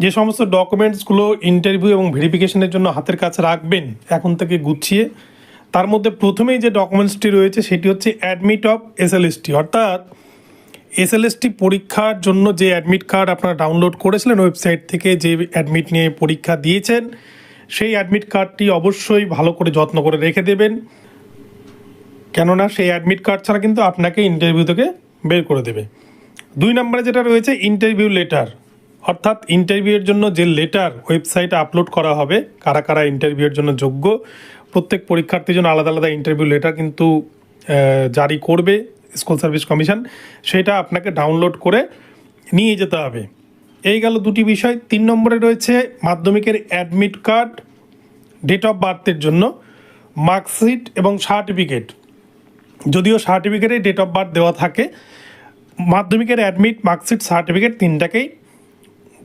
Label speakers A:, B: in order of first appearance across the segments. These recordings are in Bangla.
A: যে সমস্ত ডকুমেন্টসগুলো ইন্টারভিউ এবং ভেরিফিকেশনের জন্য হাতের কাছে রাখবেন এখন থেকে গুছিয়ে, তার মধ্যে প্রথমেই যে ডকুমেন্টসটি রয়েছে সেটি হচ্ছে অ্যাডমিট অফ এসএলএসটি, অর্থাৎ এসএলএসটি পরীক্ষার জন্য যে অ্যাডমিট কার্ড আপনারা ডাউনলোড করেছিলেন ওয়েবসাইট থেকে, যে অ্যাডমিট নিয়ে পরীক্ষা দিয়েছেন, সেই অ্যাডমিট কার্ডটি অবশ্যই ভালো করে যত্ন করে রেখে দেবেন, কেননা সেই অ্যাডমিট কার্ড ছাড়া কিন্তু আপনাকে ইন্টারভিউ থেকে বের করে দেবে। 2 নম্বরে যেটা রয়েছে ইন্টারভিউ লেটার, অর্থাৎ ইন্টারভিউয়ের জন্য যে লেটার ওয়েবসাইটে আপলোড করা হবে, কারা কারা ইন্টারভিউয়ের জন্য যোগ্য, প্রত্যেক পরীক্ষার্থীর জন্য আলাদা আলাদা ইন্টারভিউ লেটার কিন্তু জারি করবে স্কুল সার্ভিস কমিশন, সেটা আপনাকে ডাউনলোড করে নিয়ে যেতে হবে। এই গেল 2টি বিষয়। 3 নম্বরে রয়েছে মাধ্যমিকের অ্যাডমিট কার্ড, ডেট অফ বার্থের জন্য মার্কশিট এবং সার্টিফিকেট। যদিও সার্টিফিকেটে ডেট অফ বার্থ দেওয়া থাকে, মাধ্যমিকের অ্যাডমিট, মার্কশিট, সার্টিফিকেট তিনটাকেই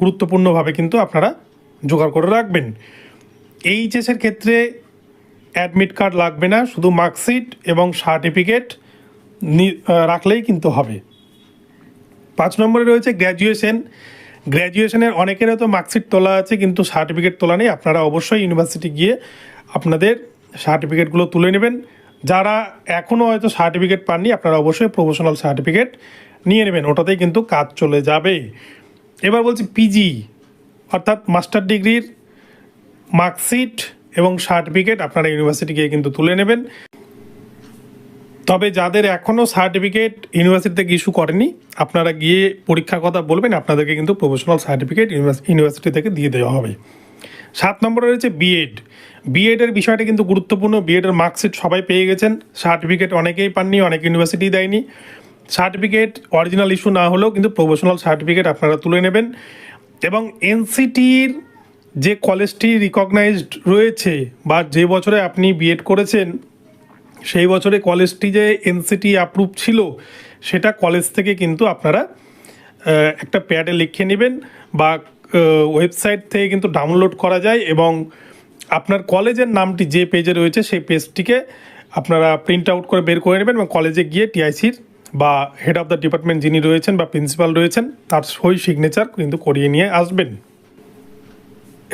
A: গুরুত্বপূর্ণভাবে কিন্তু আপনারা জোগাড় করে রাখবেন। এইচএসের ক্ষেত্রে অ্যাডমিট কার্ড লাগবে না, শুধু মার্কশিট এবং সার্টিফিকেট রাখলেই কিন্তু হবে। 5 নম্বরে রয়েছে গ্র্যাজুয়েশন। গ্র্যাজুয়েশনের অনেকের হয়তো মার্কশিট তোলা আছে কিন্তু সার্টিফিকেট তোলা নেই, আপনারা অবশ্যই ইউনিভার্সিটি গিয়ে আপনাদের সার্টিফিকেটগুলো তুলে নেবেন। যারা এখনও হয়তো সার্টিফিকেট পাননি, আপনারা অবশ্যই প্রফেশনাল সার্টিফিকেট নিয়ে নেবেন, ওটাতেই কিন্তু কাজ চলে যাবে। এবার বলছি পিজি, অর্থাৎ মাস্টার ডিগ্রির মার্কশিট এবং সার্টিফিকেট আপনারা ইউনিভার্সিটি গিয়ে কিন্তু তুলে নেবেন। তবে যাদের এখনও সার্টিফিকেট ইউনিভার্সিটি থেকে ইস্যু করেনি, আপনারা গিয়ে পরীক্ষার কথা বলবেন, আপনাদেরকে কিন্তু প্রফেশনাল সার্টিফিকেট ইউনিভার্সিটি থেকে দিয়ে দেওয়া হবে। 7 নম্বরে রয়েছে বিএড। বিএডের বিষয়টা কিন্তু গুরুত্বপূর্ণ। বিএডের মার্কশিট সবাই পেয়ে গেছেন, সার্টিফিকেট অনেকেই পাননি, অনেক ইউনিভার্সিটি দেয়নি। সার্টিফিকেট অরিজিনাল ইস্যু না হলেও কিন্তু প্রফেশনাল সার্টিফিকেট আপনারা তুলে নেবেন। এবং এনসিটির যে কলেজটি রিকগনাইজড রয়েছে বা যে বছরে আপনি বিএড করেছেন, সেই বছরে কলেজটি যে এনসিটি অ্যাপ্রুভ ছিল, সেটা কলেজ থেকে কিন্তু আপনারা একটা প্যাডে লিখে নেবেন বা ওয়েবসাইট থেকে কিন্তু ডাউনলোড করা যায়, এবং আপনার কলেজের নামটি যে পেজে রয়েছে সেই পেজটিকে আপনারা প্রিন্ট আউট করে বের করে নেবেন এবং কলেজে গিয়ে টিআইসির বা হেড অফ দ্য ডিপার্টমেন্ট যিনি রয়েছেন বা প্রিন্সিপাল রয়েছেন তার সই সিগনেচার কিন্তু করিয়ে নিয়ে আসবেন।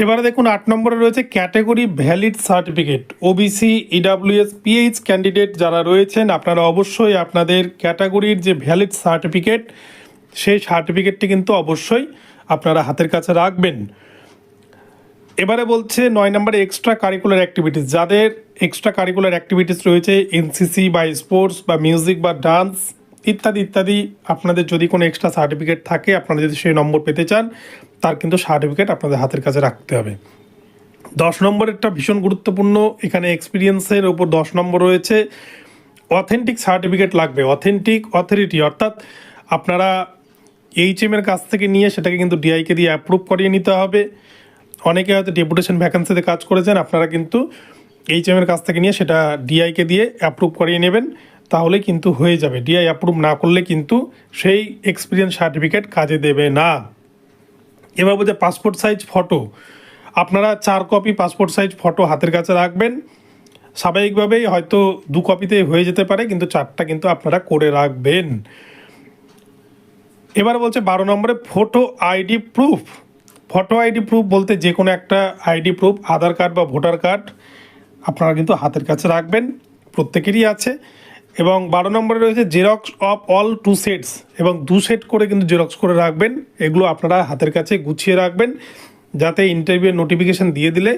A: এবারে দেখুন 8 নম্বরে রয়েছে category valid certificate. OBC, EWS, pH candidate যারা রয়েছেন, আপনারা অবশ্যই আপনাদের ক্যাটাগরির যে ভ্যালিড সার্টিফিকেট, সেই সার্টিফিকেটটি কিন্তু অবশ্যই আপনারা হাতের কাছে রাখবেন। এবারে বলছে 9 নম্বরে এক্সট্রা কারিকুলার অ্যাক্টিভিটিস। যাদের এক্সট্রা কারিকুলার অ্যাক্টিভিটিস রয়েছে, এনসিসি বা স্পোর্টস বা মিউজিক বা ডান্স ইত্যাদি ইত্যাদি, আপনাদের যদি কোনো এক্সট্রা সার্টিফিকেট থাকে, আপনারা যদি সেই নম্বর পেতে চান, তার কিন্তু সার্টিফিকেট আপনাদের হাতের কাছে রাখতে হবে। 10 নম্বরেরটা ভীষণ গুরুত্বপূর্ণ, এখানে এক্সপিরিয়েন্সের ওপর 10 নম্বর রয়েছে। অথেন্টিক সার্টিফিকেট লাগবে, অথেন্টিক অথরিটি, অর্থাৎ আপনারা এইচএমের কাছ থেকে নিয়ে সেটাকে কিন্তু ডিআইকে দিয়ে অ্যাপ্রুভ করিয়ে নিতে হবে। অনেকে হয়তো ডেপুটেশন ভ্যাকেন্সিতে কাজ করেছেন, আপনারা কিন্তু এইচএমের কাছ থেকে নিয়ে সেটা ডিআইকে দিয়ে অ্যাপ্রুভ করিয়ে নেবেন, তাহলে কিন্তু হয়ে যাবে। ডিআই অ্যাপ্রুভ না করলে কিন্তু সেই এক্সপিরিয়েন্স সার্টিফিকেট কাজে দেবে না। এবার বলছে পাসপোর্ট সাইজ ফটো। আপনারা 4 কপি পাসপোর্ট সাইজ ফটো হাতের কাছে রাখবেন। স্বাভাবিকভাবেই হয়তো 2 কপিতে হয়ে যেতে পারে, কিন্তু 4টা কিন্তু আপনারা করে রাখবেন। এবার বলছে 12 নম্বরে photo ID proof. Photo ID proof বলতে যে কোনো একটা আইডি প্রুফ, আধার কার্ড বা ভোটার কার্ড আপনারা কিন্তু হাতের কাছে রাখবেন, প্রত্যেকেরই আছে। এবং 12 নম্বরে রয়েছে জেরক্স অফ অল 2 সেটস, এবং 2 সেট করে কিন্তু জেরক্স করে রাখবেন। এগুলো আপনারা হাতের কাছে গুছিয়ে রাখবেন, যাতে ইন্টারভিউ নোটিফিকেশান দিয়ে দিলে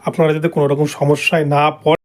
A: আপনারা যাতে কোনো রকম সমস্যায় না পড়ে।